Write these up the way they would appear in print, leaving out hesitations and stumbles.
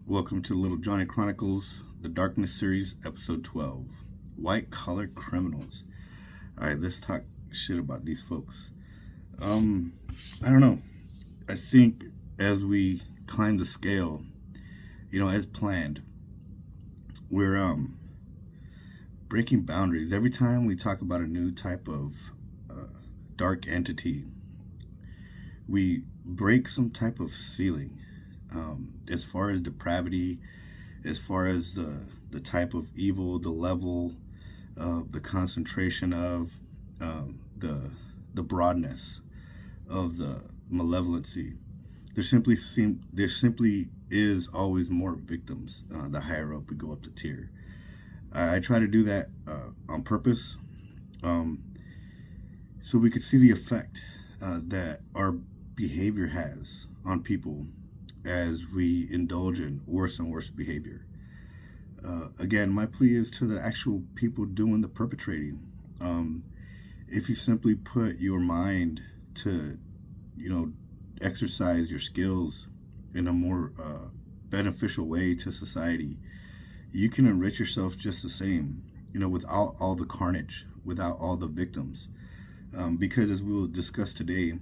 Welcome to Little Johnny Chronicles, the Darkness series, episode 12 White Collar Criminals. Alright, let's talk shit about these folks. I don't know. I think as we climb the scale, as planned, we're breaking boundaries. Every time we talk about a new type of dark entity, we break some type of ceiling. As far as depravity, as far as the type of evil, the level, the concentration of the broadness of the malevolency. There simply is always more victims. The higher up we go up the tier, I try to do that on purpose, um, so we could see the effect that our behavior has on people as we indulge in worse and worse behavior. Again, my plea is to the actual people doing the perpetrating. Um, if you simply put your mind to, you know, exercise your skills in a more beneficial way to society, you can enrich yourself just the same, without all the carnage, without all the victims. Because as we will discuss today,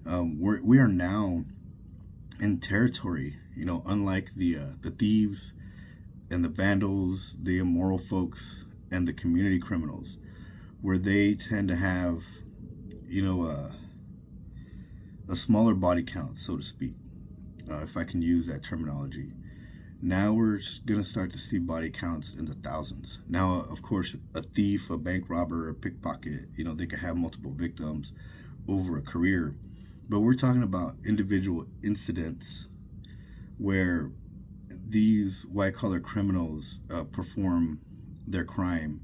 we are now in territory, unlike the thieves and the vandals, the immoral folks, and the community criminals, where they tend to have, you know, a smaller body count, so to speak, if I can use that terminology. Now we're going to start to see body counts in the thousands. Now, of course, a thief, a bank robber, a pickpocket, they could have multiple victims over a career. But we're talking about individual incidents where these white collar criminals perform their crime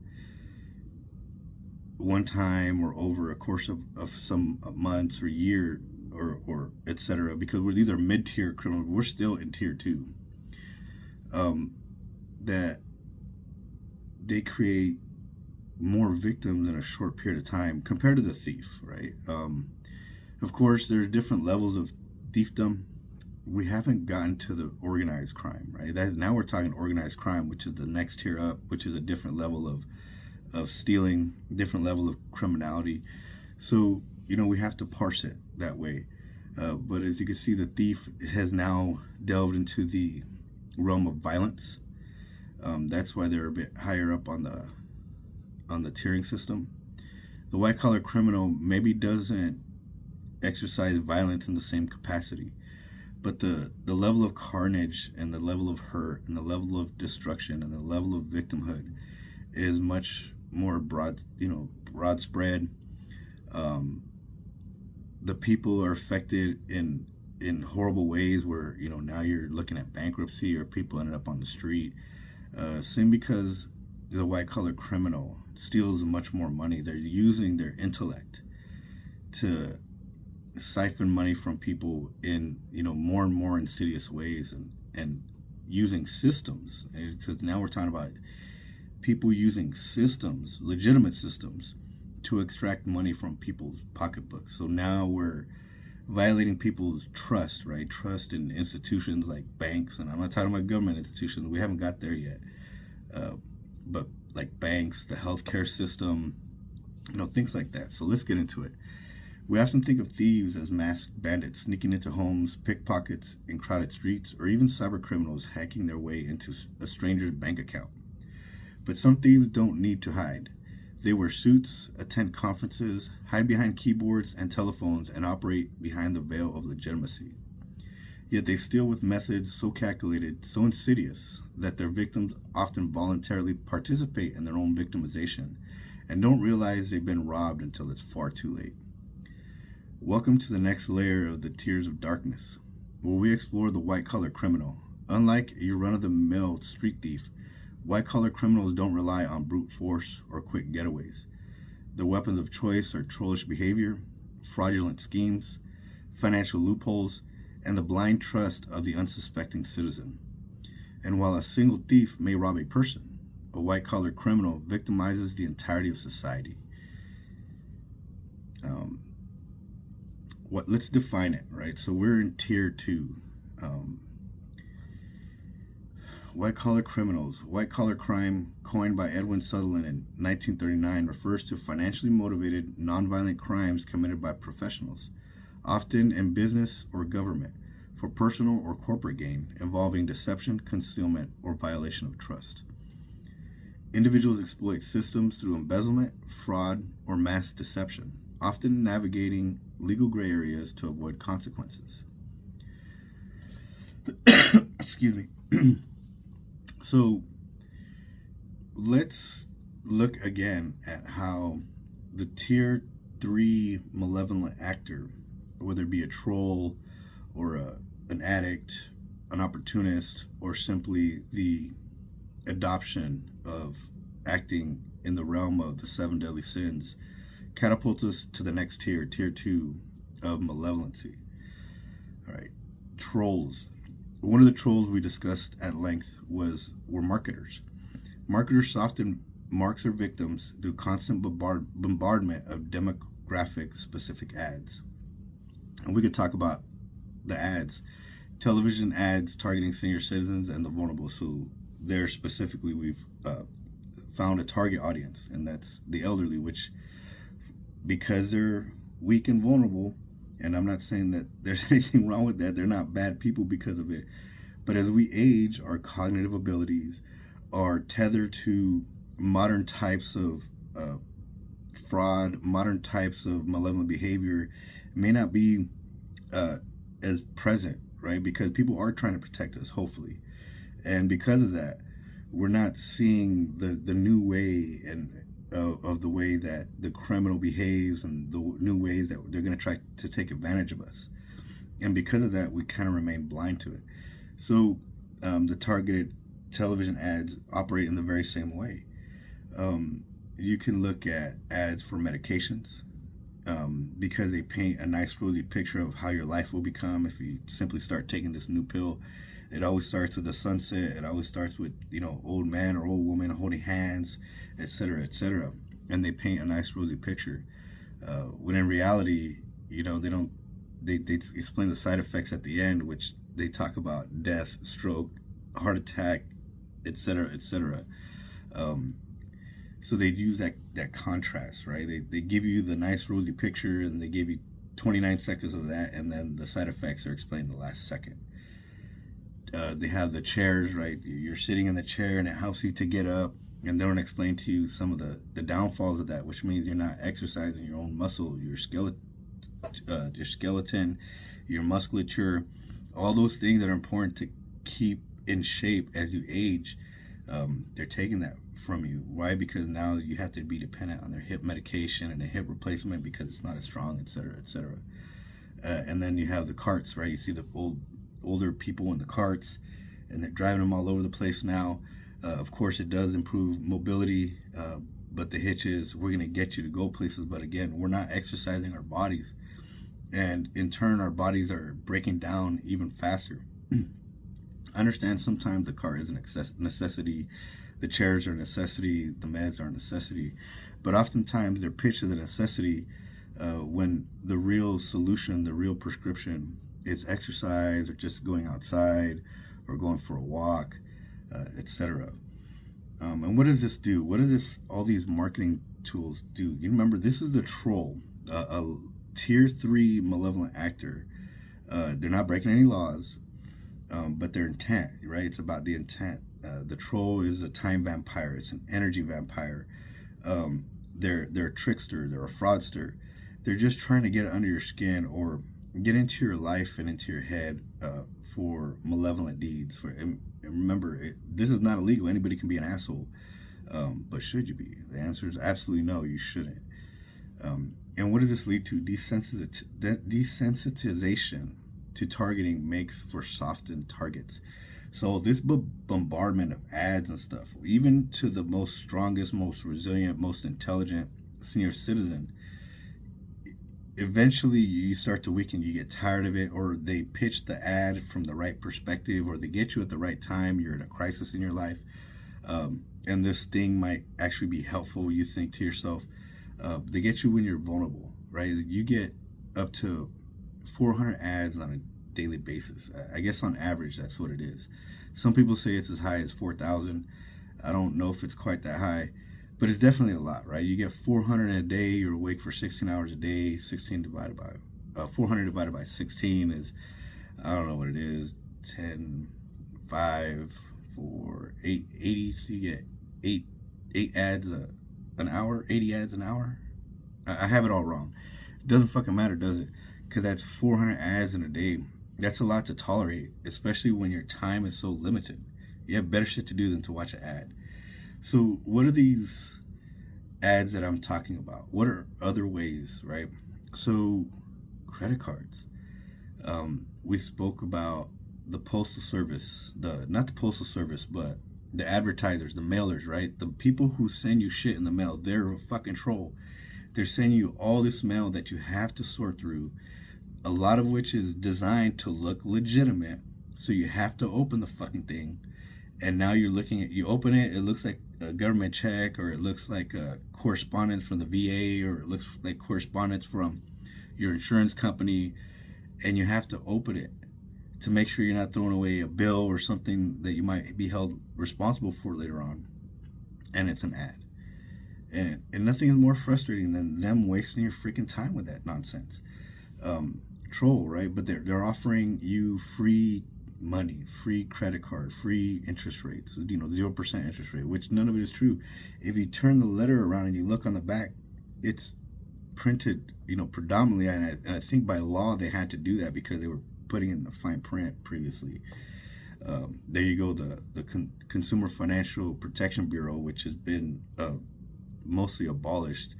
one time or over a course of some months or year or etc. Because these are mid tier criminals, we're still in tier two. That they create more victims in a short period of time compared to the thief, right? Of course, there are different levels of thiefdom. We haven't gotten to the organized crime, right? Now we're talking organized crime, which is the next tier up, which is a different level of stealing, different level of criminality. So, we have to parse it that way. But as you can see, the thief has now delved into the realm of violence. That's why they're a bit higher up on the tiering system. The white collar criminal maybe doesn't exercise violence in the same capacity, but the level of carnage and the level of hurt and the level of destruction and the level of victimhood is much more broad spread. The people are affected in horrible ways where now you're looking at bankruptcy or people ended up on the street, simply because the white collar criminal steals much more money. They're using their intellect to siphon money from people in more and more insidious ways, and using systems, because now we're talking about people using systems, legitimate systems, to extract money from people's pocketbooks. So now we're violating people's trust, right? Trust in institutions like banks, and I'm not talking about government institutions, we haven't got there yet, but like banks, the healthcare system, things like that. So let's get into it. We often think of thieves as masked bandits sneaking into homes, pickpockets in crowded streets, or even cyber criminals hacking their way into a stranger's bank account. But some thieves don't need to hide. They wear suits, attend conferences, hide behind keyboards and telephones, and operate behind the veil of legitimacy. Yet they steal with methods so calculated, so insidious, that their victims often voluntarily participate in their own victimization and don't realize they've been robbed until it's far too late. Welcome to the next layer of the Tiers of Darkness, where we explore the white-collar criminal. Unlike your run-of-the-mill street thief, white-collar criminals don't rely on brute force or quick getaways. Their weapons of choice are trollish behavior, fraudulent schemes, financial loopholes, and the blind trust of the unsuspecting citizen. And while a single thief may rob a person, a white-collar criminal victimizes the entirety of society. Let's define it, right? So we're in tier two. white-collar criminals. White-collar crime, coined by Edwin Sutherland in 1939, refers to financially motivated, nonviolent crimes committed by professionals, often in business or government, for personal or corporate gain, involving deception, concealment, or violation of trust. Individuals exploit systems through embezzlement, fraud, or mass deception, often navigating legal gray areas to avoid consequences. Excuse me. So let's look again at how the tier 3 malevolent actor, whether it be a troll or an addict, an opportunist, or simply the adoption of acting in the realm of the 7 deadly sins, catapults us to the next tier, tier 2 of malevolency. All right, trolls. One of the trolls we discussed at length were marketers. Marketers often marks their victims through constant bombardment of demographic-specific ads. And we could talk about the ads. Television ads targeting senior citizens and the vulnerable. So there specifically we've found a target audience, and that's the elderly, which, because they're weak and vulnerable, and I'm not saying that there's anything wrong with that, they're not bad people because of it, but as we age, our cognitive abilities are tethered to modern types of fraud, modern types of malevolent behavior may not be as present, right? Because people are trying to protect us, hopefully. And because of that, we're not seeing the new way and of the way that the criminal behaves and the new ways that they're going to try to take advantage of us. And because of that, we kind of remain blind to it. So the targeted television ads operate in the very same way. You can look at ads for medications because they paint a nice rosy picture of how your life will become if you simply start taking this new pill. It always starts with a sunset. It always starts with, old man or old woman holding hands, etc., etc. And they paint a nice rosy picture. When in reality, they don't. They explain the side effects at the end, which they talk about death, stroke, heart attack, etc., etc. So they use that contrast, right? They give you the nice rosy picture, and they give you 29 seconds of that, and then the side effects are explained in the last second. They have the chairs, right? You're sitting in the chair and it helps you to get up, and they don't explain to you some of the downfalls of that, which means you're not exercising your own muscle, your skeleton, your musculature, all those things that are important to keep in shape as you age. They're taking that from you. Why? Because now you have to be dependent on their hip medication and a hip replacement because it's not as strong, etc., etc. And then you have the carts, right? You see the older people in the carts, and they're driving them all over the place now. Of course, it does improve mobility, but the hitch is we're going to get you to go places, but again, we're not exercising our bodies, and in turn, our bodies are breaking down even faster. I understand sometimes the car is a necessity, the chairs are a necessity, the meds are a necessity, but oftentimes they're pitched as a necessity when the real solution, the real prescription is exercise or just going outside or going for a walk, etc. And what does this do? What does all these marketing tools do? You remember, this is the troll, a tier 3 malevolent actor. They're not breaking any laws, but their intent, right? It's about the intent. The troll is a time vampire. It's an energy vampire. They're a trickster. They're a fraudster. They're just trying to get under your skin or get into your life and into your head for malevolent deeds. And remember, this is not illegal. Anybody can be an asshole. But should you be? The answer is absolutely no, you shouldn't. And what does this lead to? Desensitization to targeting makes for softened targets. So this bombardment of ads and stuff, even to the most strongest, most resilient, most intelligent senior citizen, eventually you start to weaken. You get tired of it, or they pitch the ad from the right perspective, or they get you at the right time. You're in a crisis in your life, and this thing might actually be helpful. You think to yourself, they get you when you're vulnerable, right? You get up to 400 ads on daily basis. I guess on average that's what it is. Some people say it's as high as 4,000. I don't know if it's quite that high, but it's definitely a lot, right? You get 400 a day. You're awake for 16 hours a day. 16 divided by 400 divided by 16 is, I don't know what it is. 10, 5, 4, 8, 80. So you get eight ads an hour, 80 ads an hour. I have it all wrong. It doesn't fucking matter, does it? Because that's 400 ads in a day. That's a lot to tolerate, especially when your time is so limited. You have better shit to do than to watch an ad. So what are these ads that I'm talking about? What are other ways, right? So credit cards. We spoke about the postal service, not the postal service, but the advertisers, the mailers, right? The people who send you shit in the mail, they're a fucking troll. They're sending you all this mail that you have to sort through, a lot of which is designed to look legitimate. So you have to open the fucking thing. And now you're looking at, you open it, it looks like a government check, or it looks like a correspondence from the VA, or it looks like correspondence from your insurance company. And you have to open it to make sure you're not throwing away a bill or something that you might be held responsible for later on. And it's an ad. And nothing is more frustrating than them wasting your freaking time with that nonsense. Troll, right? But they're offering you free money, free credit card, free interest rates, 0% interest rate, which none of it is true. If you turn the letter around and you look on the back, it's printed, predominantly, and I think by law they had to do that because they were putting in the fine print previously. There you go, the Consumer Financial Protection Bureau, which has been mostly abolished,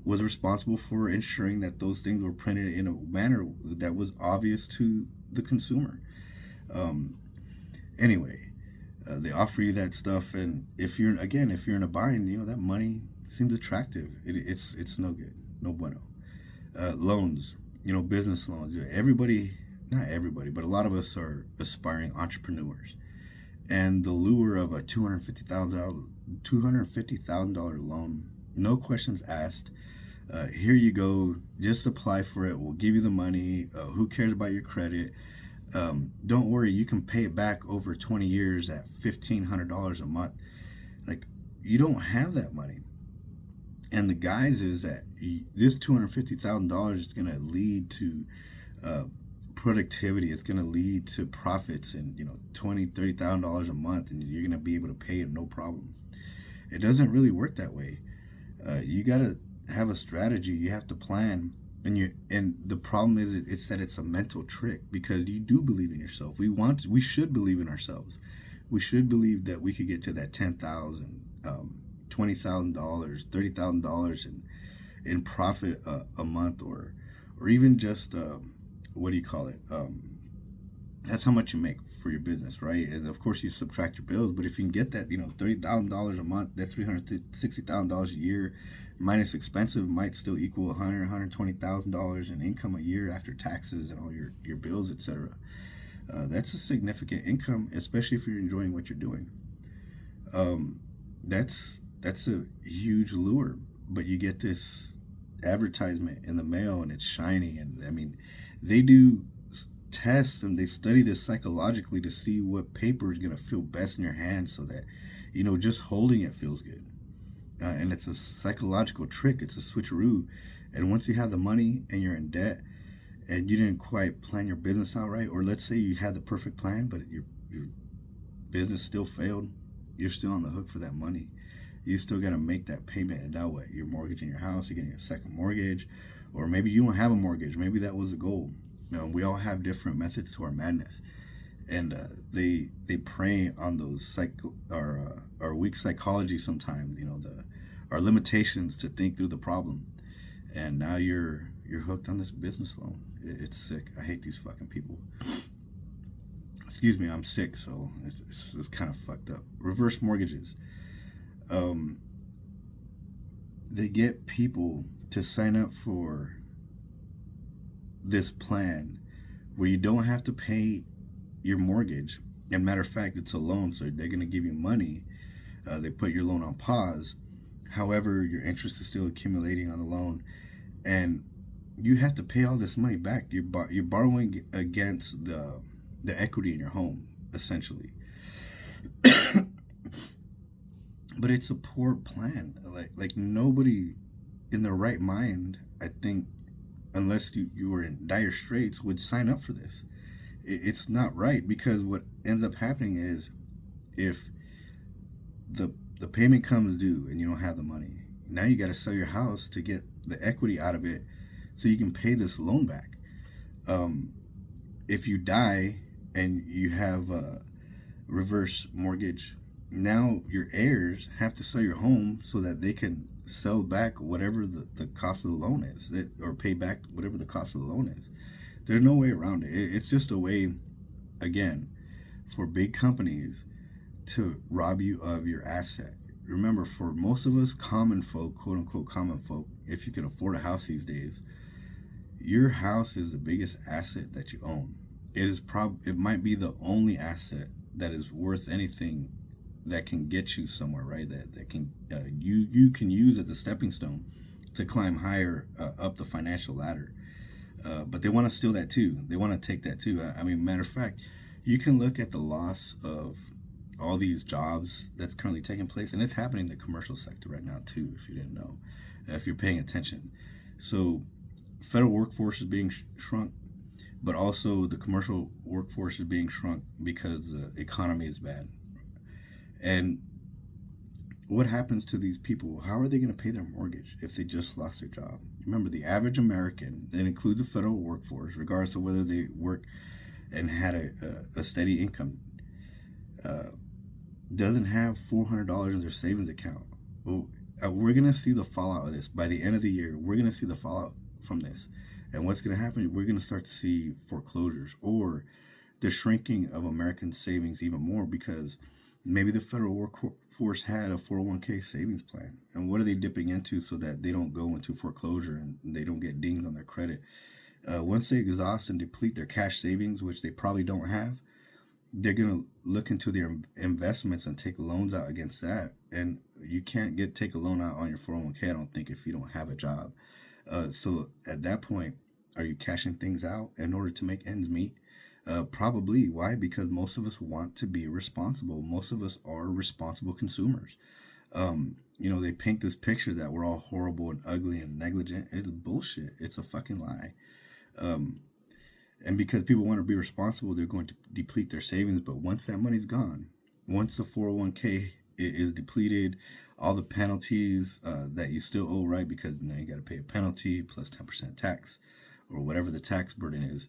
was responsible for ensuring that those things were printed in a manner that was obvious to the consumer. Anyway, they offer you that stuff, and if you're in a bind, that money seems attractive. It's no good, no bueno. Loans, business loans. Everybody, not everybody, but a lot of us are aspiring entrepreneurs, and the lure of a $250,000 loan, no questions asked. Here you go, just apply for it. We'll give you the money. Who cares about your credit? Don't worry, you can pay it back over 20 years at $1,500 a month. Like, you don't have that money. And the guise is that this $250,000 is going to lead to productivity. It's going to lead to profits and $20,000, $30,000 a month, and you're going to be able to pay it no problem. It doesn't really work that way. You got to have a strategy. You have to plan. And the problem is it's that it's a mental trick, because you do believe in yourself. We should believe in ourselves. We should believe that we could get to that $10,000, $20,000, $30,000 in profit a month, or even just what do you call it? That's how much you make for your business, right? And of course you subtract your bills, but if you can get that, $30,000 a month, that's $360,000 a year, minus expensive, might still equal $120,000 in income a year after taxes and all your bills, etc. That's a significant income, especially if you're enjoying what you're doing. That's a huge lure, but you get this advertisement in the mail and it's shiny, and I mean, they do tests and they study this psychologically to see what paper is going to feel best in your hand, so that just holding it feels good. And it's a psychological trick. It's a switcheroo. And once you have the money and you're in debt and you didn't quite plan your business out right, or let's say you had the perfect plan but your business still failed, you're still on the hook for that money. You still got to make that payment. And now what? You're mortgaging your house, you're getting a second mortgage, or maybe you don't have a mortgage. Maybe that was the goal. We all have different methods to our madness, and they prey on those our weak psychology sometimes. Our limitations to think through the problem, and now you're hooked on this business loan. It's sick. I hate these fucking people. Excuse me, I'm sick, so it's kind of fucked up. Reverse mortgages. They get people to sign up for this plan where you don't have to pay your mortgage. And matter of fact, it's a loan, so they're going to give you money. They put your loan on pause. However, your interest is still accumulating on the loan. And you have to pay all this money back. You're borrowing against the equity in your home, essentially. But it's a poor plan. Like nobody in their right mind, I think, unless you were in dire straits, would sign up for this. It's not right, because what ends up happening is, if the payment comes due and you don't have the money, now you got to sell your house to get the equity out of it so you can pay this loan back. Um, if you die and you have a reverse mortgage, now your heirs have to sell your home so that they can sell back whatever the cost of the loan is, or pay back whatever the cost of the loan is. There's no way around it. It's just a way, again, for big companies to rob you of your asset. Remember, for most of us common folk, quote unquote common folk, if you can afford a house these days, your house is the biggest asset that you own. It might be the only asset that is worth anything, that can get you somewhere, right? That can you can use as a stepping stone to climb higher up the financial ladder. But they want to steal that too. They want to take that too. I mean, matter of fact, you can look at the loss of all these jobs that's currently taking place, and it's happening in the commercial sector right now too, if you didn't know, if you're paying attention. So federal workforce is being shrunk, but also the commercial workforce is being shrunk because the economy is bad. And what happens to these people? How are they going to pay their mortgage if they just lost their job? Remember, the average American, that includes the federal workforce, regardless of whether they work and had a steady income, doesn't have $400 in their savings account. Well, we're going to see the fallout of this. By the end of the year, we're going to see the fallout from this. And what's going to happen, we're going to start to see foreclosures, or the shrinking of American savings even more, because maybe the federal workforce had a 401k savings plan. And what are they dipping into so that they don't go into foreclosure and they don't get dinged on their credit? Once they exhaust and deplete their cash savings, which they probably don't have, they're going to look into their investments and take loans out against that. And you can't take a loan out on your 401k, I don't think, if you don't have a job. So at that point, are you cashing things out in order to make ends meet? Probably. Why? Because most of us want to be responsible. Most of us are responsible consumers. They paint this picture that we're all horrible and ugly and negligent. It's bullshit. It's a fucking lie. And because people want to be responsible, they're going to deplete their savings. But once that money's gone, once the 401k is depleted, all the penalties that you still owe, right? Because now you got to pay a penalty plus 10% tax, or whatever the tax burden is,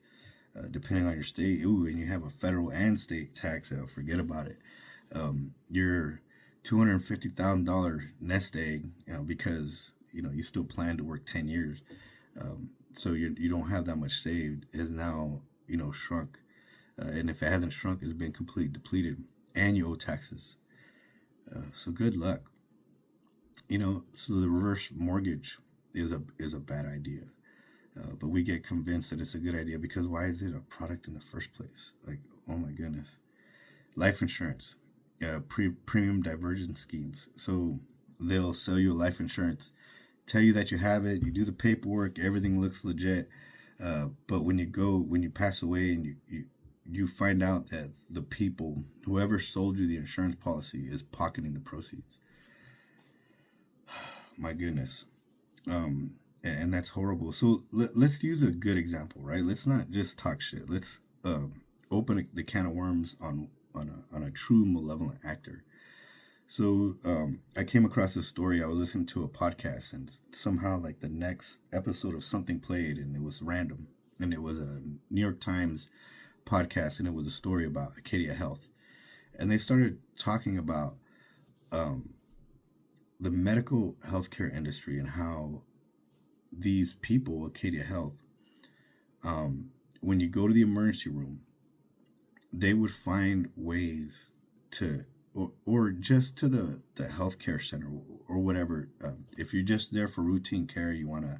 depending on your state. Ooh, and you have a federal and state tax. Forget about it. Your $250,000 nest egg, because you still plan to work 10 years. So you don't have that much saved, is now shrunk, and if it hasn't shrunk, it's been completely depleted, and you owe taxes. So good luck. So the reverse mortgage is a bad idea, but we get convinced that it's a good idea because why is it a product in the first place? Like, oh my goodness. Life insurance, premium divergence schemes. So they'll sell you a life insurance, tell you that you have it, you do the paperwork, everything looks legit, but when you pass away and you find out that the people, whoever sold you the insurance policy, is pocketing the proceeds. My goodness. And that's horrible. So let's use a good example, right? Let's not just talk shit. Let's open the can of worms on a true malevolent actor. So I came across this story. I was listening to a podcast, and somehow like the next episode of something played, and it was random, and it was a New York Times podcast, and it was a story about Acadia Health, and they started talking about the medical healthcare industry and how these people, Acadia Health, when you go to the emergency room, they would find ways to, or just to the healthcare center or whatever. If you're just there for routine care, you want to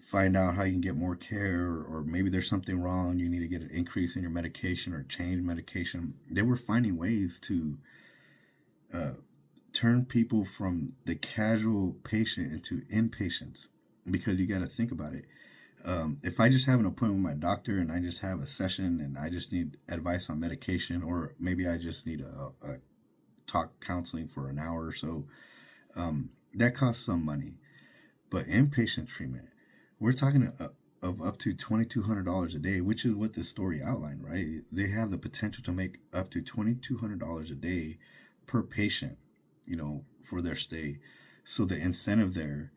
find out how you can get more care, or maybe there's something wrong, you need to get an increase in your medication or change medication. They were finding ways to turn people from the casual patient into inpatients, because you got to think about it. If I just have an appointment with my doctor and I just have a session and I just need advice on medication, or maybe I just need a talk counseling for an hour or so, that costs some money. But inpatient treatment, we're talking of up to $2,200 a day, which is what this story outlined, right? They have the potential to make up to $2,200 a day per patient, for their stay. So the incentive there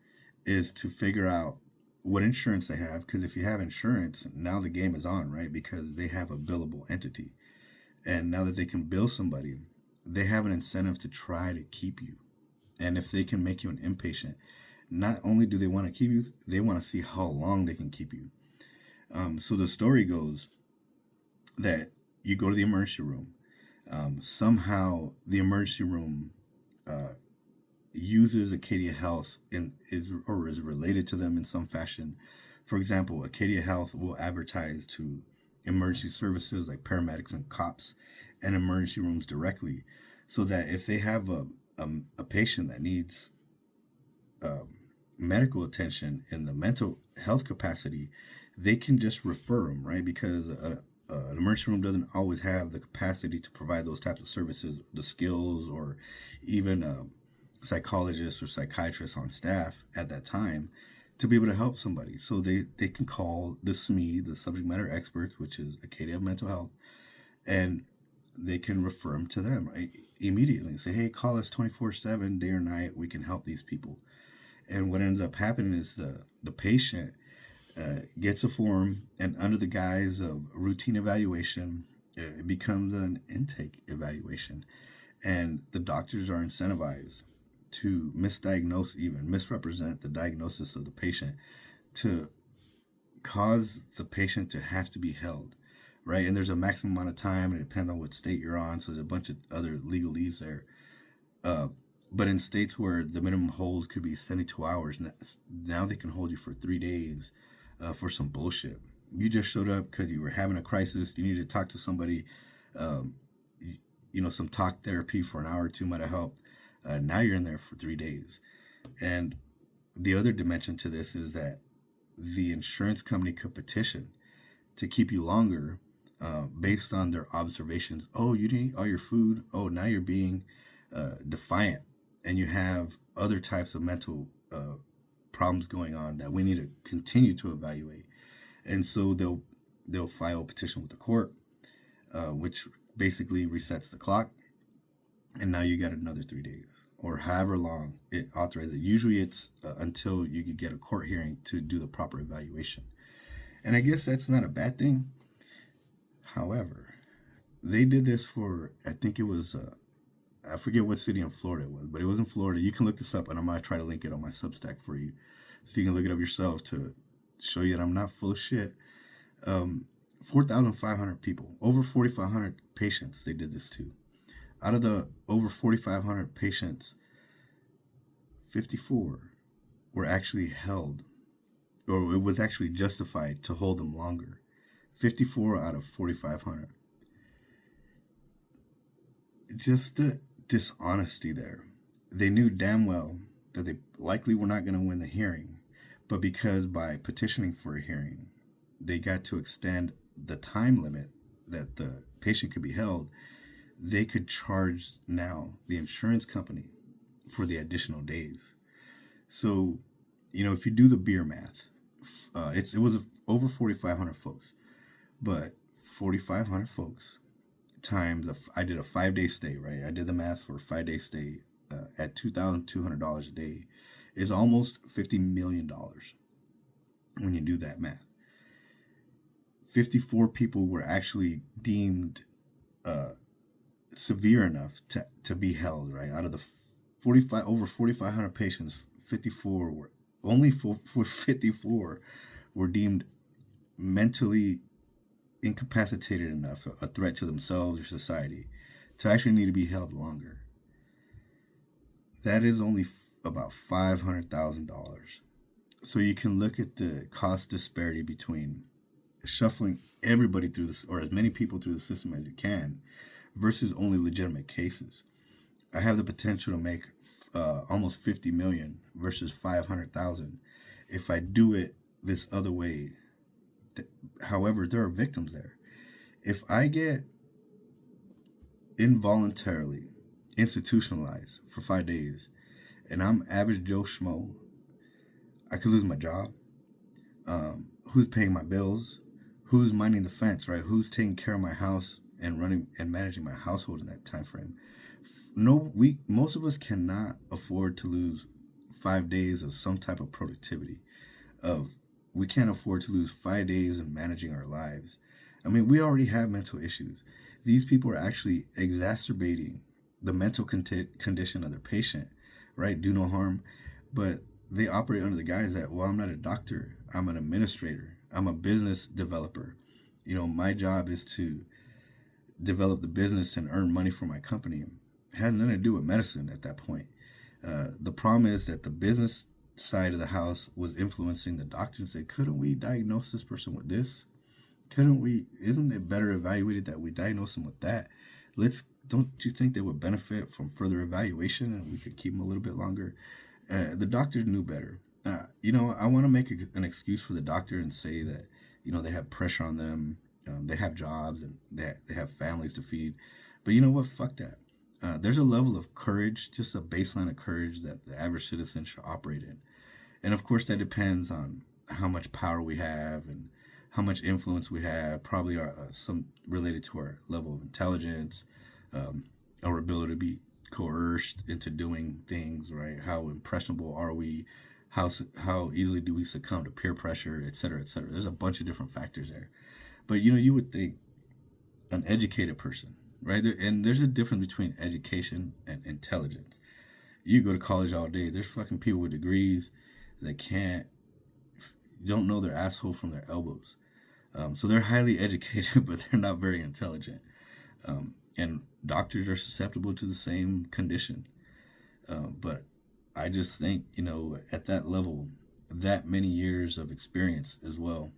is to figure out what insurance they have, because if you have insurance, now the game is on, right? Because they have a billable entity. And now that they can bill somebody, they have an incentive to try to keep you. And if they can make you an inpatient, not only do they want to keep you, they want to see how long they can keep you. So the story goes that you go to the emergency room. Somehow the emergency room uses Acadia Health is related to them in some fashion. For example, Acadia Health will advertise to emergency services like paramedics and cops and emergency rooms directly, so that if they have a patient that needs medical attention in the mental health capacity, they can just refer them, right? Because an emergency room doesn't always have the capacity to provide those types of services, the skills, or even psychologists or psychiatrists on staff at that time to be able to help somebody. So they can call the SME, the subject matter experts, which is Acadia Mental Health, and they can refer them to them, right? Immediately. Say, hey, call us 24/7, day or night. We can help these people. And what ends up happening is the patient gets a form, and under the guise of routine evaluation, it becomes an intake evaluation. And the doctors are incentivized to misdiagnose, even misrepresent the diagnosis of the patient, to cause the patient to have to be held, right? And there's a maximum amount of time, and it depends on what state you're on. So there's a bunch of other legalese there. But in states where the minimum hold could be 72 hours, now they can hold you for 3 days for some bullshit. You just showed up because you were having a crisis. You needed to talk to somebody. Some talk therapy for an hour or two might have helped. Now you're in there for 3 days. And the other dimension to this is that the insurance company could petition to keep you longer based on their observations. Oh, you didn't eat all your food. Oh, now you're being defiant, and you have other types of mental problems going on that we need to continue to evaluate. And so they'll file a petition with the court, which basically resets the clock, and now you got another 3 days or however long it authorizes. Usually it's until you could get a court hearing to do the proper evaluation. And I guess that's not a bad thing. However, they did this for, I think it was, I forget what city in Florida it was, but it was in Florida. You can look this up, and I'm going to try to link it on my Substack for you, so you can look it up yourself to show you that I'm not full of shit. 4,500 people, over 4,500 patients they did this to. Out of the over 4,500 patients, 54 were actually held, or it was actually justified to hold them longer. 54 out of 4,500. Just the dishonesty there. They knew damn well that they likely were not going to win the hearing, but because by petitioning for a hearing, they got to extend the time limit that the patient could be held, they could charge now the insurance company for the additional days. So, if you do the beer math, it was over 4,500 folks, but 4,500 folks times, I did a 5-day stay, right? I did the math for a 5-day stay at $2,200 a day is almost $50 million when you do that math. 54 people were actually deemed severe enough to be held, right? Out of the over 4,500 patients, 54 were only 54 were deemed mentally incapacitated enough, a threat to themselves or society, to actually need to be held longer. That is only about $500,000. So you can look at the cost disparity between shuffling everybody through this, or as many people through the system as you can, versus only legitimate cases. I have the potential to make almost 50 million versus 500,000 if I do it this other way. However, there are victims there. If I get involuntarily institutionalized for 5 days and I'm average Joe Schmo, I could lose my job. Who's paying my bills? Who's minding the fence, right? Who's taking care of my house and running and managing my household in that time frame? No, most of us cannot afford to lose 5 days of some type of productivity. Of We can't afford to lose 5 days in managing our lives. I mean, we already have mental issues. These people are actually exacerbating the mental condition of their patient, right? Do no harm, but they operate under the guise that, well, I'm not a doctor, I'm an administrator, I'm a business developer. My job is to develop the business and earn money for my company. It had nothing to do with medicine at that point. The problem is that the business side of the house was influencing the doctor and said, couldn't we diagnose this person with this? Isn't it better evaluated that we diagnose them with that? Don't you think they would benefit from further evaluation and we could keep them a little bit longer? The doctors knew better. I want to make an excuse for the doctor and say that, they have pressure on them. They have jobs and they have families to feed. But you know what? Fuck that. There's a level of courage, just a baseline of courage that the average citizen should operate in. And of course, that depends on how much power we have and how much influence we have, probably some related to our level of intelligence, our ability to be coerced into doing things, right? How impressionable are we? How easily do we succumb to peer pressure, et cetera, et cetera? There's a bunch of different factors there. But, you would think an educated person, right? And there's a difference between education and intelligence. You go to college all day. There's fucking people with degrees that don't know their asshole from their elbows. So they're highly educated, but they're not very intelligent. And doctors are susceptible to the same condition. But I just think, at that level, that many years of experience as well,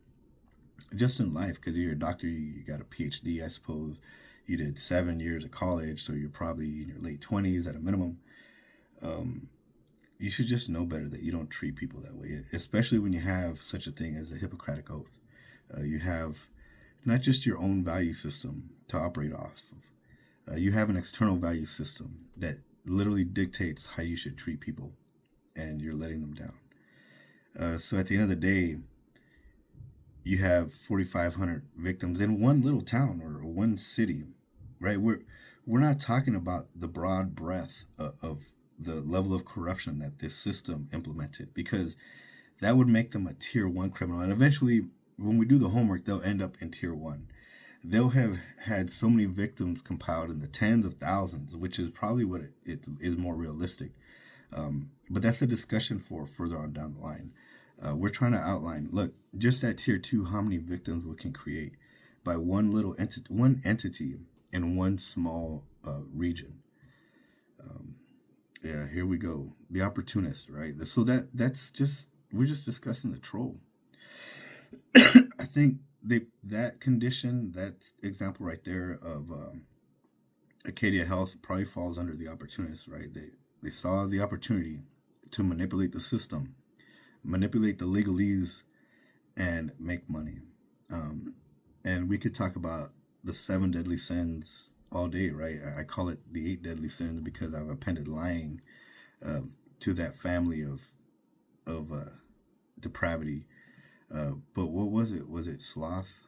just in life, because you're a doctor, you got a PhD, I suppose. You did 7 years of college, so you're probably in your late 20s at a minimum. You should just know better that you don't treat people that way, especially when you have such a thing as a Hippocratic Oath. You have not just your own value system to operate off of. You have an external value system that literally dictates how you should treat people, and you're letting them down. So at the end of the day, you have 4,500 victims in one little town or one city, right? We're not talking about the broad breadth of the level of corruption that this system implemented, because that would make them a tier 1 criminal. And eventually, when we do the homework, they'll end up in tier 1. They'll have had so many victims compiled in the tens of thousands, which is probably what it is more realistic. But that's a discussion for further on down the line. We're trying to outline, look, just at tier 2, how many victims we can create by one entity in one small region. Here we go. The opportunist, right? So we're just discussing the troll. I think that condition, that example right there of Acadia Health probably falls under the opportunist, right? They saw the opportunity to manipulate the system, manipulate the legalese, and make money. And we could talk about the 7 deadly sins all day, right? I call it the 8 deadly sins because I've appended lying to that family of depravity. But what was it? Was it sloth?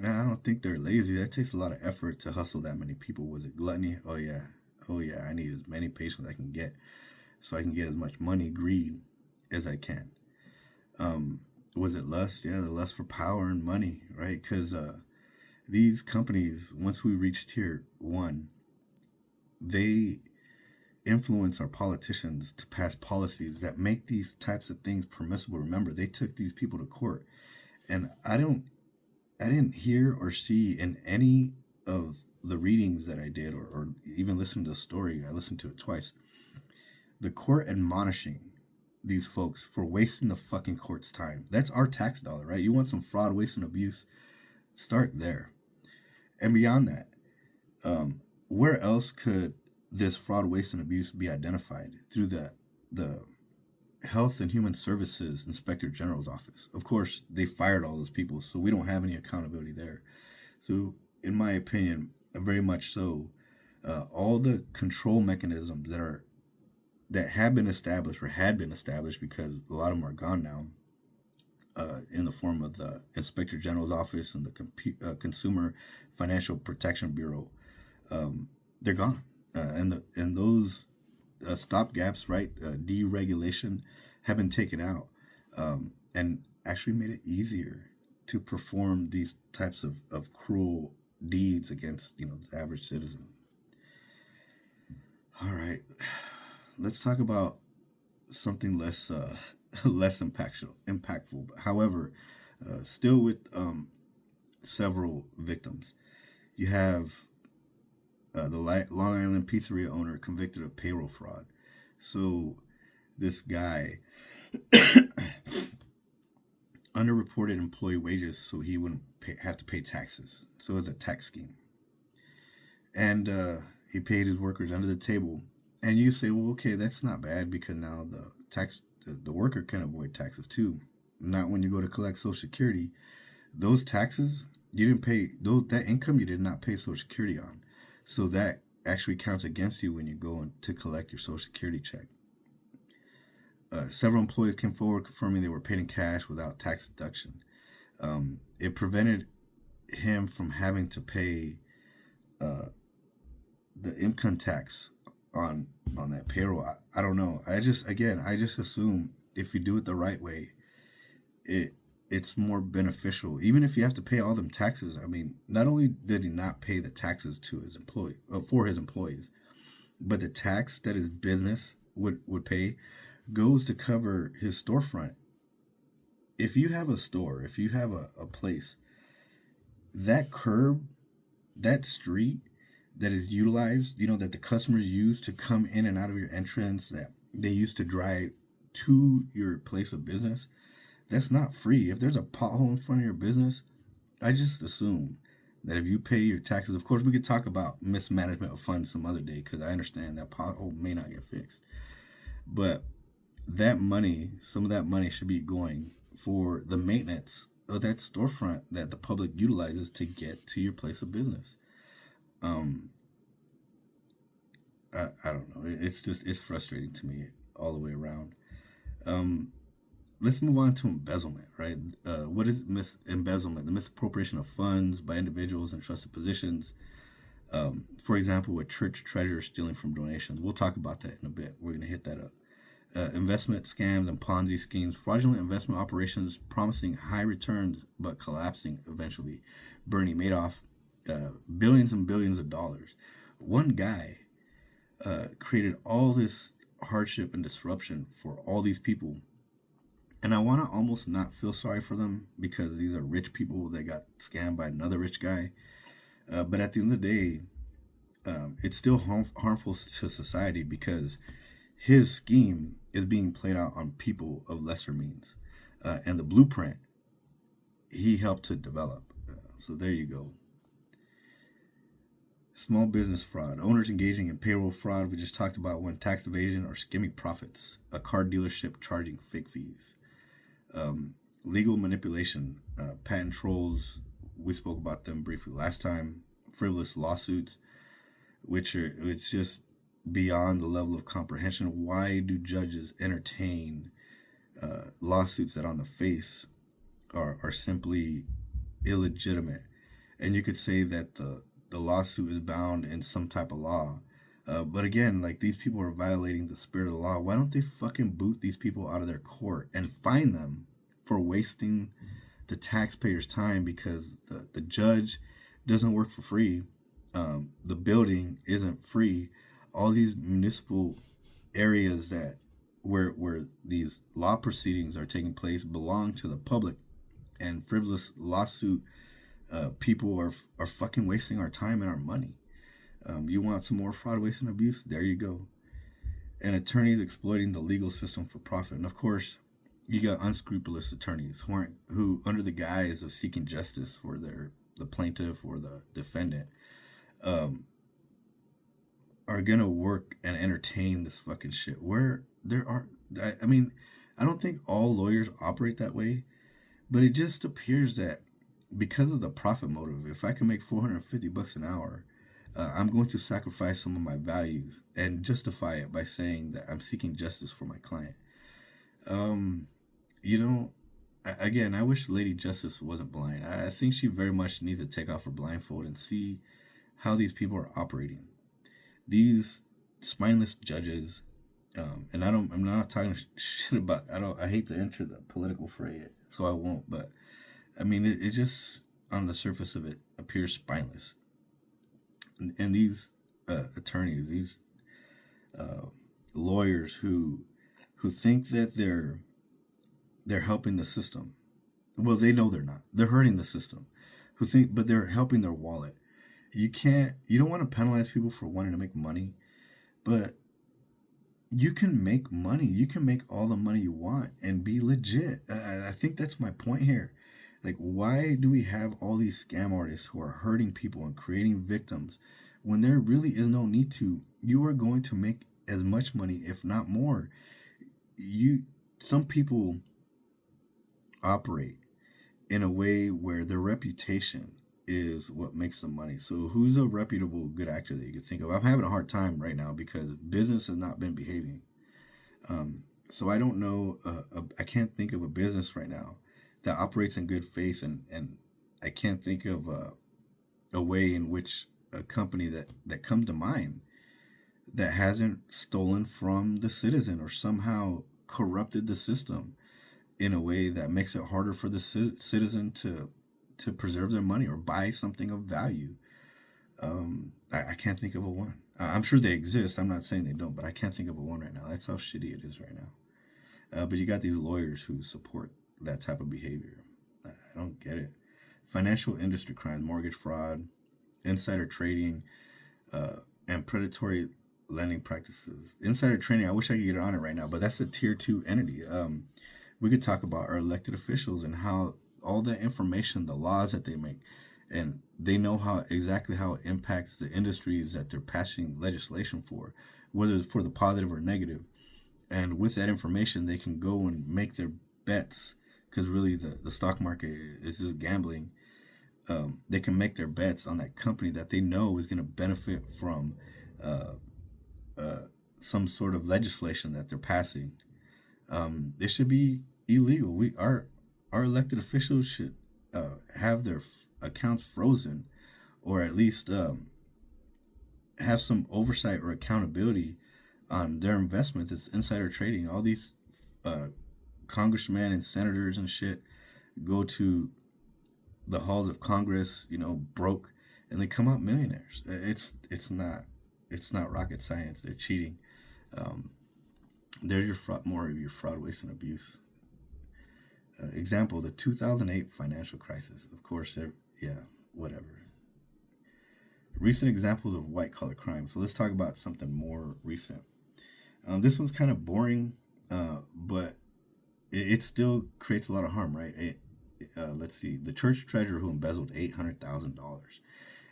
I don't think they're lazy. That takes a lot of effort to hustle that many people. Was it gluttony? Oh yeah. I need as many patients as I can get so I can get as much money, greed, as I can. Was it lust? Yeah, the lust for power and money, right? Because these companies, once we reach tier 1, they influence our politicians to pass policies that make these types of things permissible. Remember, they took these people to court, and I didn't hear or see in any of the readings that I did, or even listen to the story. I listened to it twice. The court admonishing these folks for wasting the fucking court's time. That's our tax dollar, right? You want some fraud, waste, and abuse? Start there. And beyond that, where else could this fraud, waste, and abuse be identified? Through the Health and Human Services Inspector General's office. Of course, they fired all those people, so we don't have any accountability there. So, in my opinion, very much so, all the control mechanisms that have been established or had been established, because a lot of them are gone now, in the form of the Inspector General's office and the Consumer Financial Protection Bureau, they're gone, and those stopgaps, right, deregulation, have been taken out, and actually made it easier to perform these types of cruel deeds against the average citizen. All right, let's talk about something less less impactful. However, still with several victims. You have the Long Island pizzeria owner convicted of payroll fraud. So this guy underreported employee wages so he wouldn't have to pay taxes. So it was a tax scheme. And he paid his workers under the table. And you say, well, okay, that's not bad, because now the worker can avoid taxes too. Not when you go to collect Social Security. Those taxes, you didn't pay, that income you did not pay Social Security on. So that actually counts against you when you go to collect your Social Security check. Several employees came forward confirming they were paid in cash without tax deduction. It prevented him from having to pay the income tax on that payroll. I don't know. I just assume if you do it the right way, it's more beneficial. Even if you have to pay all them taxes, I mean, not only did he not pay the taxes to his employee for his employees, but the tax that his business would pay goes to cover his storefront. If you have a store, if you have a place, that curb, that street that is utilized, that the customers use to come in and out of your entrance, that they used to drive to your place of business, that's not free. If there's a pothole in front of your business, I just assume that if you pay your taxes, of course, we could talk about mismanagement of funds some other day, because I understand that pothole may not get fixed. But that money, some of that money should be going for the maintenance of that storefront that the public utilizes to get to your place of business. I don't know. It's frustrating to me all the way around. Let's move on to embezzlement, right? What is embezzlement? The misappropriation of funds by individuals in trusted positions. For example, with church treasurers stealing from donations. We'll talk about that in a bit. We're going to hit that up. Investment scams and Ponzi schemes, fraudulent investment operations promising high returns but collapsing eventually. Bernie Madoff, billions and billions of dollars. One guy created all this hardship and disruption for all these people. And I want to almost not feel sorry for them, because these are rich people that got scammed by another rich guy. But at the end of the day, it's still harmful to society, because his scheme is being played out on people of lesser means. And the blueprint he helped to develop. So there you go. Small business fraud. Owners engaging in payroll fraud. We just talked about when tax evasion or skimming profits. A car dealership charging fake fees. Legal manipulation. Patent trolls. We spoke about them briefly last time. Frivolous lawsuits, it's just beyond the level of comprehension. Why do judges entertain lawsuits that on the face are simply illegitimate? And you could say that the lawsuit is bound in some type of law. But again, like, these people are violating the spirit of the law. Why don't they fucking boot these people out of their court and fine them for wasting the taxpayers' time? Because the judge doesn't work for free. The building isn't free. All these municipal areas where these law proceedings are taking place belong to the public, and frivolous lawsuit people are fucking wasting our time and our money. You want some more fraud, waste, and abuse? There you go. And attorneys exploiting the legal system for profit. And of course, you got unscrupulous attorneys who under the guise of seeking justice for the plaintiff or the defendant, are gonna work and entertain this fucking shit. Where there are, I mean, I don't think all lawyers operate that way, but it just appears that because of the profit motive, if I can make $450 an hour, I'm going to sacrifice some of my values and justify it by saying that I'm seeking justice for my client. Um, you know, again, I wish Lady Justice wasn't blind. I think she very much needs to take off her blindfold and see how these people are operating. These spineless judges, and I'm not talking shit about. I hate to enter the political fray, so I won't. But I mean, it just on the surface of it appears spineless. And these attorneys, these uh, lawyers who think that they're helping the system. Well, they know they're not. They're hurting the system. Who think, but they're helping their wallet. You don't want to penalize people for wanting to make money, but you can make money. You can make all the money you want and be legit. I think that's my point here. Like, why do we have all these scam artists who are hurting people and creating victims when there really is no need to? You are going to make as much money, if not more. Some people operate in a way where their reputation is what makes them money. So who's a reputable good actor that you could think of? I'm having a hard time right now because business has not been behaving. So I don't know. I can't think of a business right now that operates in good faith, and I can't think of a way in which a company that comes to mind that hasn't stolen from the citizen or somehow corrupted the system in a way that makes it harder for the citizen to preserve their money or buy something of value. I can't think of a one. I'm sure they exist. I'm not saying they don't, but I can't think of a one right now. That's how shitty it is right now. But you got these lawyers who support that type of behavior. I don't get it. Financial industry crimes, mortgage fraud, insider trading, and predatory lending practices. Insider trading, I wish I could get on it right now, but that's a tier 2 entity. We could talk about our elected officials and how all that information, the laws that they make, and they know exactly how it impacts the industries that they're passing legislation for, whether it's for the positive or negative. And with that information, they can go and make their bets, because really the stock market is just gambling. They can make their bets on that company that they know is going to benefit from uh, some sort of legislation that they're passing. It should be illegal. Our elected officials should have their accounts frozen, or at least have some oversight or accountability on their investments. It's insider trading. All these uh, congressmen and senators and shit go to the halls of Congress, broke, and they come out millionaires. It's not rocket science. They're cheating. Um, they're more of your fraud, waste, and abuse. Example: the 2008 financial crisis. Of course, yeah, whatever. Recent examples of white collar crime. So let's talk about something more recent. This one's kind of boring, but it still creates a lot of harm, right? Let's see. The church treasurer who embezzled $800,000.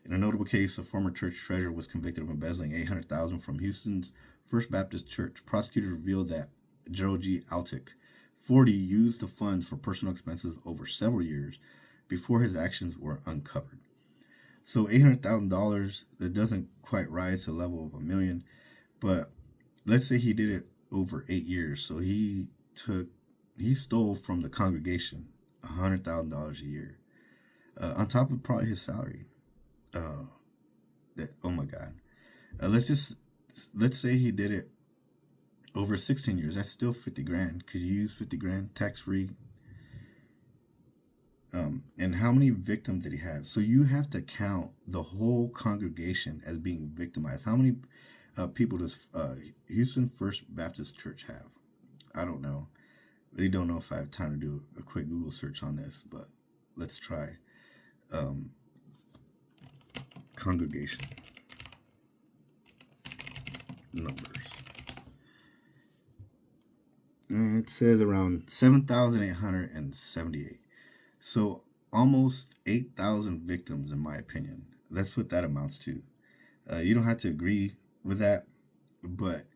In a notable case, a former church treasurer was convicted of embezzling $800,000 from Houston's First Baptist Church. Prosecutors revealed that Gerald G. Altick, 40, used the funds for personal expenses over several years before his actions were uncovered. So $800,000, that doesn't quite rise to the level of $1 million, but let's say he did it over 8 years. So he stole from the congregation $100,000 a year, on top of probably his salary. Oh my God. Let's say he did it over 16 years. That's still 50 grand. Could you use 50 grand tax free? And how many victims did he have? So you have to count the whole congregation as being victimized. How many people does Houston First Baptist Church have? I don't know. Really don't know if I have time to do a quick Google search on this, but let's try. Congregation numbers. It says around 7,878. So almost 8,000 victims, in my opinion. That's what that amounts to. You don't have to agree with that, but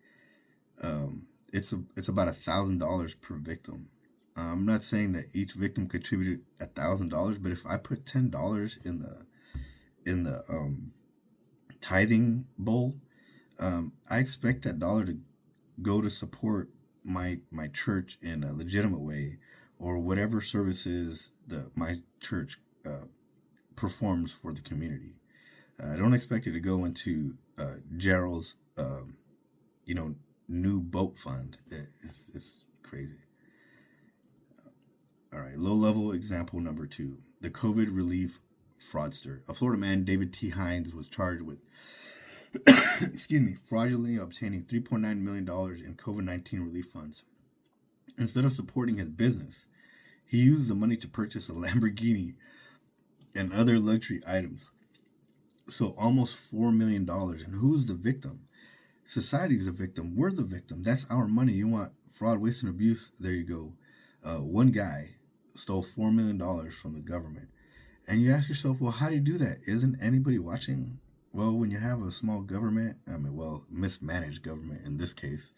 it's about $1,000 per victim. I'm not saying that each victim contributed $1,000, but if I put $10 in the tithing bowl, I expect that dollar to go to support my church in a legitimate way, or whatever services my church performs for the community. I don't expect it to go into Gerald's, you know, new boat fund. It's crazy. All right, low level example number two: the COVID relief fraudster. A Florida man, David T. Hines, was charged with excuse me, fraudulently obtaining $3.9 million in COVID 19 relief funds. Instead of supporting his business, he used the money to purchase a Lamborghini and other luxury items. So almost $4 million. And who's the victim? Society's the victim. We're the victim. That's our money. You want fraud, waste, and abuse? There you go. One guy stole $4 million from the government. And you ask yourself, well, how do you do that? Isn't anybody watching? Well, when you have a small government, mismanaged government in this case,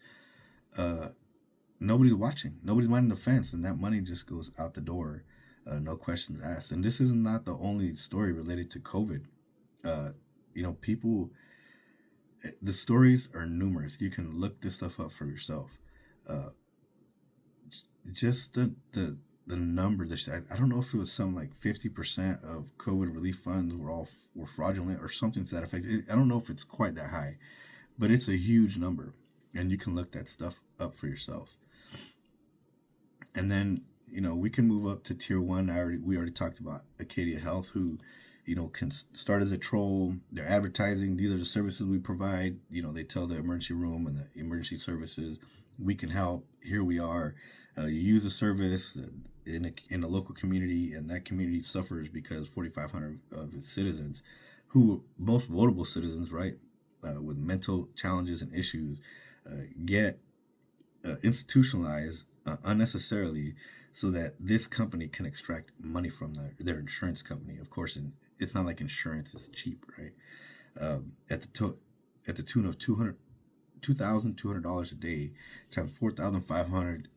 nobody's watching. Nobody's minding the fence, and that money just goes out the door, no questions asked. And this is not the only story related to COVID. People, the stories are numerous. You can look this stuff up for yourself. Just the number. I don't know if it was something like 50% of COVID relief funds were fraudulent or something to that effect. I don't know if it's quite that high, but it's a huge number, and you can look that stuff up for yourself. And then we can move up to tier one. We already talked about Acadia Health, who can start as a troll. They're advertising, these are the services we provide. They tell the emergency room and the emergency services, we can help. Here we are. You use the service in a local community, and that community suffers because 4,500 of its citizens, who most votable citizens, right, with mental challenges and issues, get institutionalized unnecessarily, so that this company can extract money from their insurance company. Of course, it's not like insurance is cheap, right? At the tune of $2,200 a day times 4,500,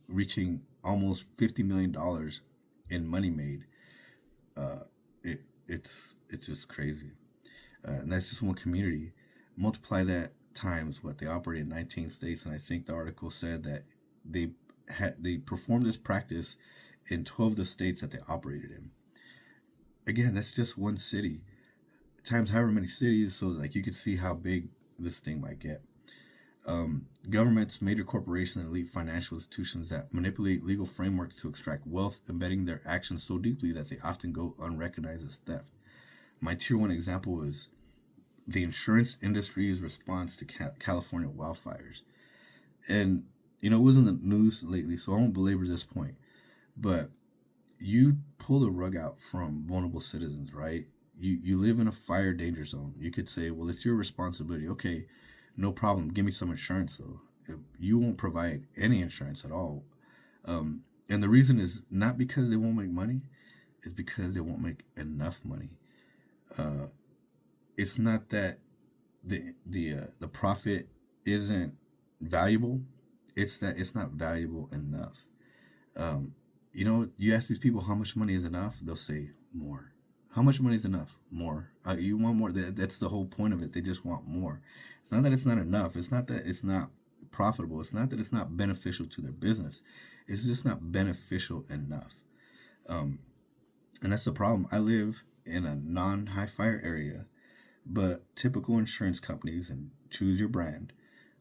reaching almost $50 million in money made. It's just crazy, and that's just one community. Multiply that times what they operate in 19 states, and I think the article said that they performed this practice in 12 of the states that they operated in. Again, that's just one city times however many cities, so like you could see how big this thing might get. Governments, major corporations, and elite financial institutions that manipulate legal frameworks to extract wealth, embedding their actions so deeply that they often go unrecognized as theft. My tier one example is the insurance industry's response to California wildfires. And it was in the news lately, so I won't belabor this point. But you pull the rug out from vulnerable citizens, right? You live in a fire danger zone. You could say, well, it's your responsibility. Okay, no problem. Give me some insurance, though. You won't provide any insurance at all. And the reason is not because they won't make money. It's because they won't make enough money. It's not that the profit isn't valuable. It's that it's not valuable enough. You ask these people how much money is enough, they'll say more. How much money is enough? More. You want more. That's the whole point of it. They just want more. It's not that it's not enough. It's not that it's not profitable. It's not that it's not beneficial to their business. It's just not beneficial enough. And that's the problem. I live in a non-high fire area, but typical insurance companies, and choose your brand,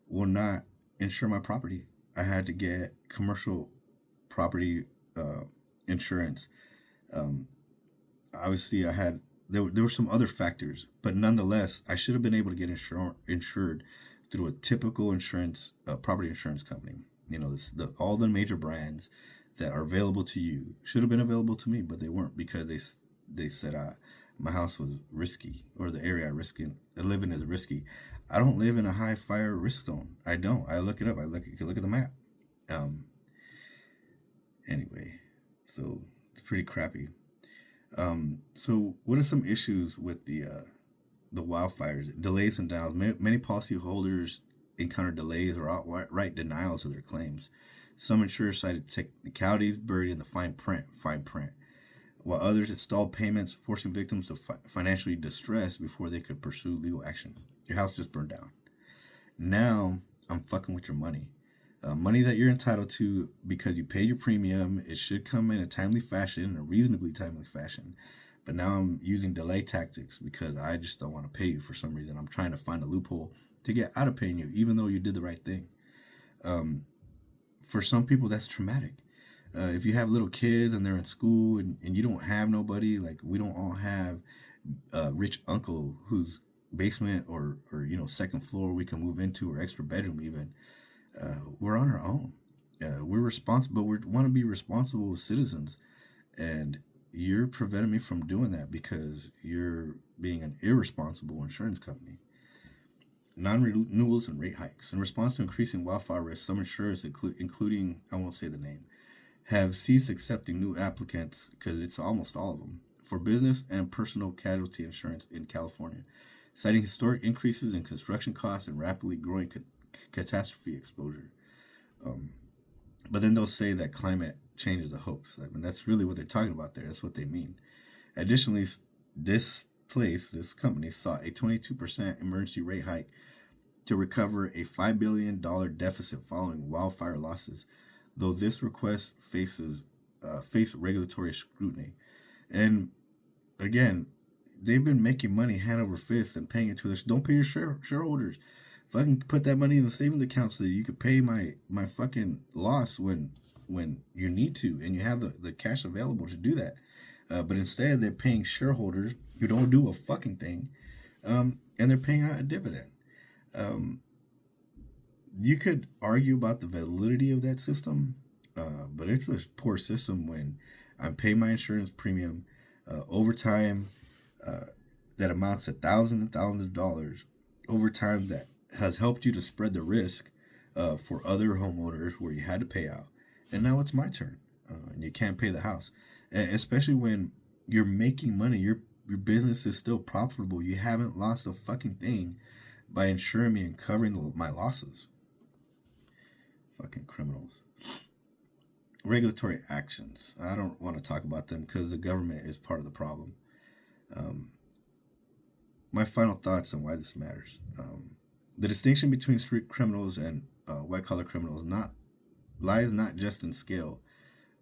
will not insure my property. I had to get commercial property insurance. Obviously, there were some other factors, but nonetheless, I should have been able to get insured through a typical insurance property insurance company. All the major brands that are available to you should have been available to me, but they weren't, because they said my house was risky, or the area I live in is risky. I don't live in a high fire risk zone. I don't. I look it up. You can look at the map. Anyway, so it's pretty crappy. So what are some issues with the the wildfires, delays and denials. Many policyholders encounter delays or outright denials of their claims. Some insurers cited technicalities buried in the fine print, while others installed payments, forcing victims to financially distress before they could pursue legal action. Your house just burned down. Now I'm fucking with your money. Money that you're entitled to because you paid your premium. It should come in a timely fashion, a reasonably timely fashion. But now I'm using delay tactics because I just don't want to pay you for some reason. I'm trying to find a loophole to get out of paying you, even though you did the right thing. For some people, that's traumatic. If you have little kids and they're in school and you don't have nobody, like we don't all have a rich uncle whose basement or second floor we can move into, or extra bedroom even. We're on our own. We're responsible. We want to be responsible citizens, and you're preventing me from doing that because you're being an irresponsible insurance company. Non-renewals and rate hikes. In response to increasing wildfire risk, some insurers, including, I won't say the name, have ceased accepting new applicants, because it's almost all of them, for business and personal casualty insurance in California, citing historic increases in construction costs and rapidly growing catastrophe exposure. But then they'll say that climate change is a hoax. I mean, that's really what they're talking about there. That's what they mean. Additionally, this company sought a 22% emergency rate hike to recover a $5 billion deficit following wildfire losses, though this request faced regulatory scrutiny. And again, they've been making money hand over fist and paying it to us. Don't pay your shareholders. Fucking put that money in the savings account so that you could pay my fucking loss when you need to, and you have the cash available to do that. But instead, they're paying shareholders who don't do a fucking thing, and they're paying out a dividend. You could argue about the validity of that system, but it's a poor system when I'm paying my insurance premium over time that amounts to thousands and thousands of dollars over time that has helped you to spread the risk for other homeowners where you had to pay out. And now it's my turn, and you can't pay the house. And especially when you're making money, your business is still profitable. You haven't lost a fucking thing by insuring me and covering my losses. Fucking criminals. Regulatory actions. I don't want to talk about them because the government is part of the problem. My final thoughts on why this matters. The distinction between street criminals and white-collar criminals lies not just in scale,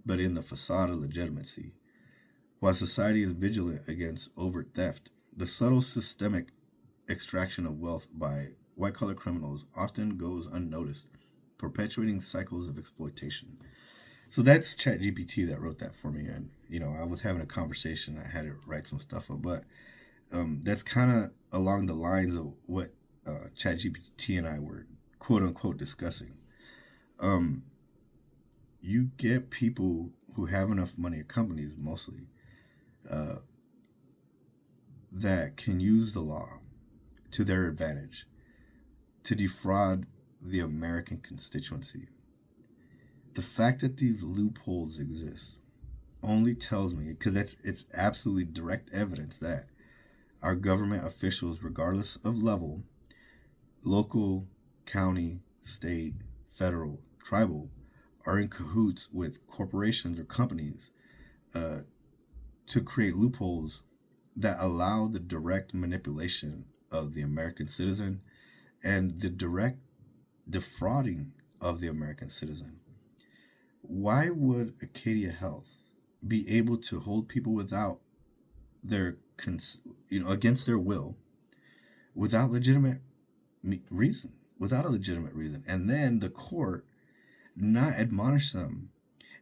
but in the facade of legitimacy. While society is vigilant against overt theft, the subtle systemic extraction of wealth by white-collar criminals often goes unnoticed, perpetuating cycles of exploitation. So that's ChatGPT that wrote that for me, and I was having a conversation. I had to write some stuff up, but that's kind of along the lines of what ChatGPT and I were quote unquote discussing. You get people who have enough money, companies mostly, that can use the law to their advantage to defraud the American constituency. The fact that these loopholes exist only tells me, because it's absolutely direct evidence that our government officials, regardless of level, local, county, state, federal, tribal, are in cahoots with corporations or companies to create loopholes that allow the direct manipulation of the American citizen and the direct defrauding of the American citizen. Why would Acadia Health be able to hold people without their against their will, without legitimate reason, and then the court not admonish them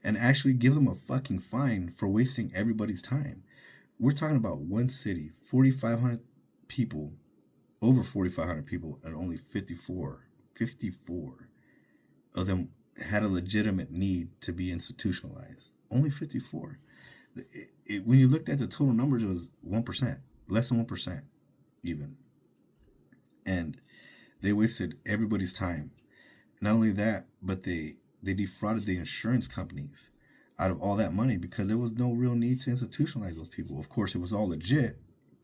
and actually give them a fucking fine for wasting everybody's time? We're talking about one city, 4,500 people, over 4,500 people, and only 54 of them had a legitimate need to be institutionalized. Only 54. When you looked at the total numbers, it was 1%, less than 1% even. And they wasted everybody's time. Not only that, but they defrauded the insurance companies out of all that money because there was no real need to institutionalize those people. Of course, it was all legit,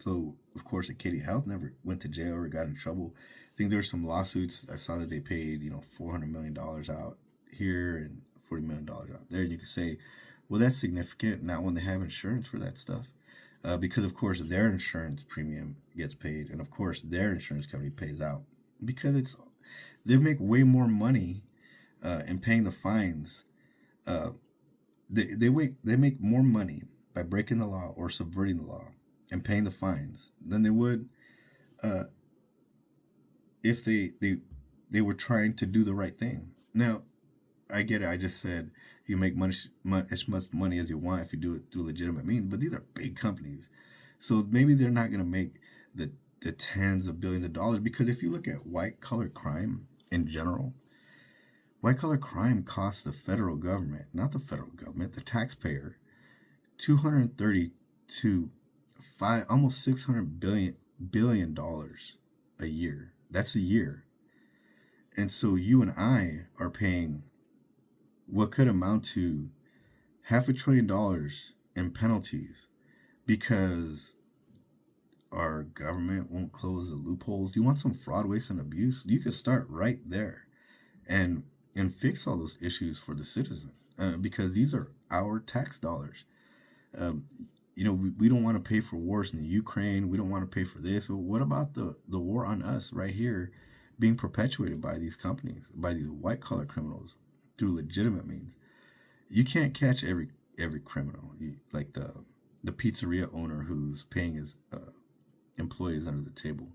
So, of course, Katie Health never went to jail or got in trouble. I think there were some lawsuits. I saw that they paid, $400 million out here and $40 million out there. And you could say, well, that's significant. Not when they have insurance for that stuff. Because, of course, their insurance premium gets paid. And, of course, their insurance company pays out. Because they make way more money in paying the fines. They make more money by breaking the law or subverting the law and paying the fines than they would if they were trying to do the right thing. Now, I get it. I just said you make as much money as you want if you do it through legitimate means, but these are big companies, so maybe they're not going to make the tens of billions of dollars. Because if you look at white collar crime in general, white collar crime costs the federal government, not the federal government, the taxpayer, $230 to almost $600 billion a year. That's a year. And so you and I are paying what could amount to $500 billion in penalties because our government won't close the loopholes. Do you want some fraud, waste, and abuse? You could start right there and fix all those issues for the citizen because these are our tax dollars. We don't want to pay for wars in the Ukraine. We don't want to pay for this. Well, what about the war on us right here being perpetuated by these companies, by these white collar criminals through legitimate means? You can't catch every criminal, like the pizzeria owner who's paying his employees under the table.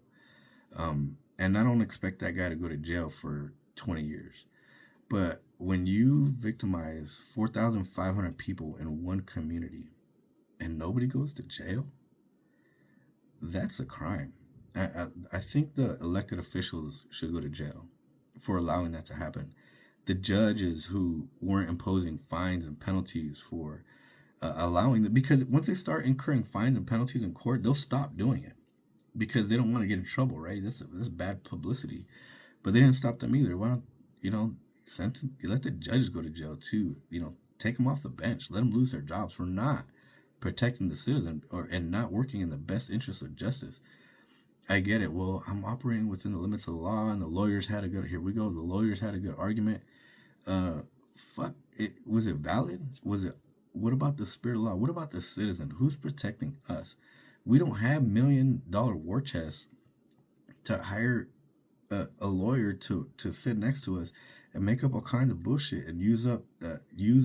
And I don't expect that guy to go to jail for 20 years. But when you victimize 4,500 people in one community and nobody goes to jail, that's a crime. I think the elected officials should go to jail for allowing that to happen. The judges who weren't imposing fines and penalties for allowing them, because once they start incurring fines and penalties in court, they'll stop doing it because they don't want to get in trouble, right? This is bad publicity. But they didn't stop them either. Why don't, you let the judges go to jail too? Take them off the bench. Let them lose their jobs for not protecting the citizen and not working in the best interest of justice. I get it. Well, I'm operating within the limits of the law, and the lawyers had a good. Here we go. The lawyers had a good argument. Fuck it. Was it valid? Was it? What about the spirit of law? What about the citizen? Who's protecting us? We don't have $1 million war chests to hire a lawyer to sit next to us and make up all kinds of bullshit and use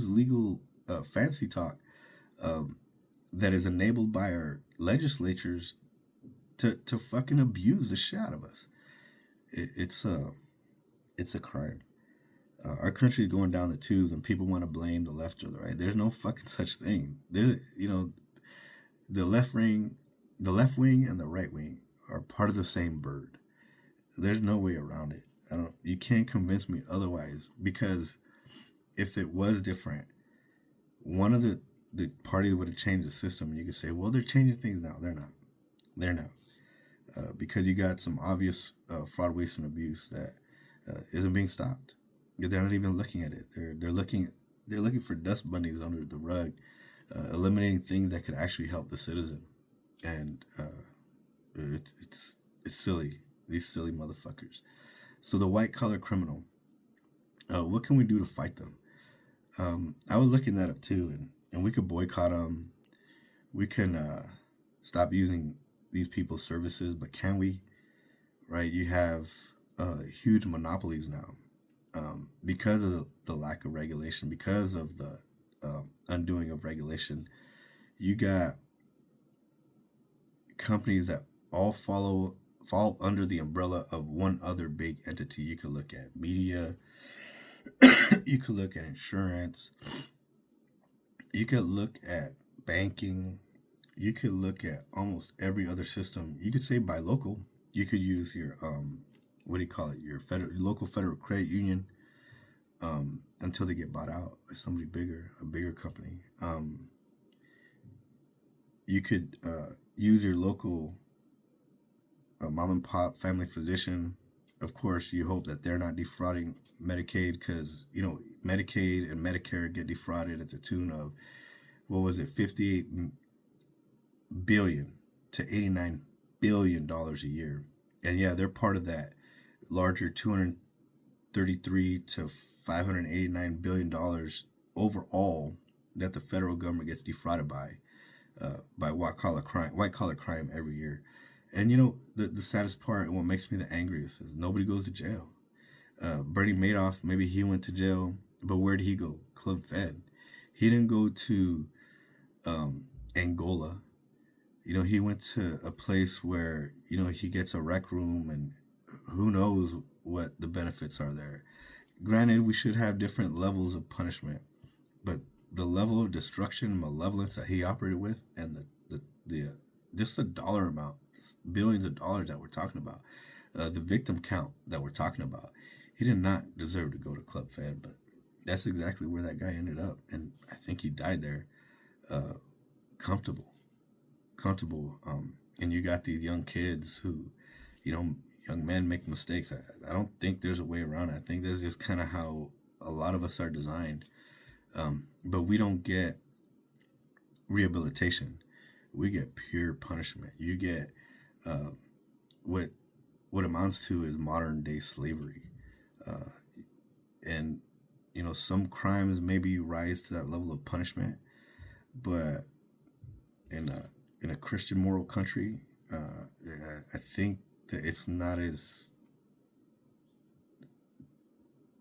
legal fancy talk that is enabled by our legislatures to fucking abuse the shit out of us. It's a crime. Our country is going down the tubes, and people want to blame the left or the right. There's no fucking such thing. The left wing and the right wing are part of the same bird. There's no way around it. You can't convince me otherwise, because if it was different, one of the parties would have changed the system, and you could say, well, they're changing things now. They're not. Because you got some obvious fraud, waste, and abuse that isn't being stopped. They're not even looking at it. They're looking for dust bunnies under the rug, eliminating things that could actually help the citizen, and it's silly. These silly motherfuckers. So the white collar criminal, what can we do to fight them? I was looking that up too, and we could boycott them. We can stop using these people's services, but can we? Right? You have huge monopolies now because of the lack of regulation, because of the undoing of regulation. You got companies that all fall under the umbrella of one other big entity. You could look at media, you could look at insurance, you could look at banking, you could look at almost every other system. You could say buy local. You could use your your local federal credit union until they get bought out by somebody bigger, a bigger company. You could use your local mom and pop family physician. Of course, you hope that they're not defrauding Medicaid, because Medicaid and Medicare get defrauded at the tune of, what was it, $58 billion to $89 billion a year. And yeah, they're part of that larger 233 to $589 billion overall that the federal government gets defrauded by white collar crime every year. And the saddest part and what makes me the angriest is nobody goes to jail. Bernie Madoff, maybe he went to jail, but where did he go? Club Fed. He didn't go to Angola. He went to a place where he gets a rec room, and who knows what the benefits are there. Granted, we should have different levels of punishment, but the level of destruction and malevolence that he operated with, and the just the dollar amount, billions of dollars that we're talking about, the victim count that we're talking about, he did not deserve to go to Club Fed, but that's exactly where that guy ended up, and I think he died there, comfortable. And you got these young kids who, young men make mistakes. I don't think there's a way around it. I think that's just kind of how a lot of us are designed. But we don't get rehabilitation. We get pure punishment. You get what amounts to is modern day slavery. And some crimes maybe rise to that level of punishment, but in a Christian moral country, I think that it's not as,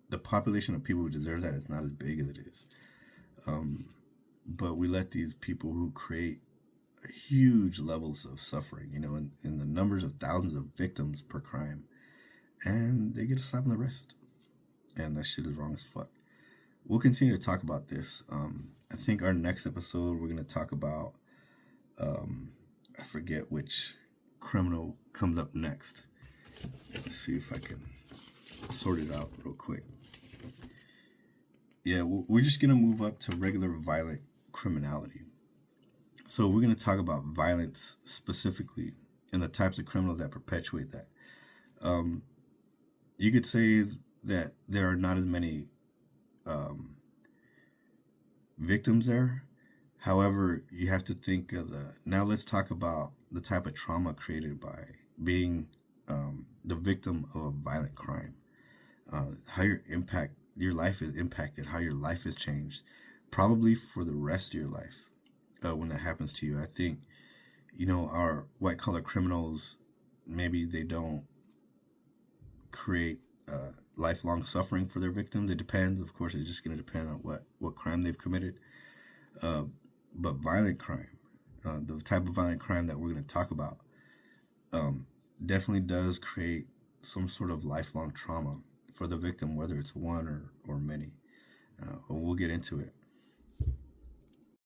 the population of people who deserve that is not as big as it is. But we let these people who create huge levels of suffering, in the numbers of thousands of victims per crime, and they get a slap on the wrist. And that shit is wrong as fuck. We'll continue to talk about this. I think our next episode, we're going to talk about, I forget which criminal comes up next. Let's see if I can sort it out real quick. Yeah, we're just going to move up to regular violent criminality. So we're going to talk about violence specifically and the types of criminals that perpetuate that. You could say that there are not as many victims there. However, you have to think of now let's talk about the type of trauma created by being the victim of a violent crime. How your life is impacted, how your life is changed, probably for the rest of your life when that happens to you. I think, our white collar criminals, maybe they don't create lifelong suffering for their victims. It depends. Of course, it's just going to depend on what crime they've committed. But violent crime, the type of violent crime that we're going to talk about, definitely does create some sort of lifelong trauma for the victim, whether it's one or many. We'll get into it.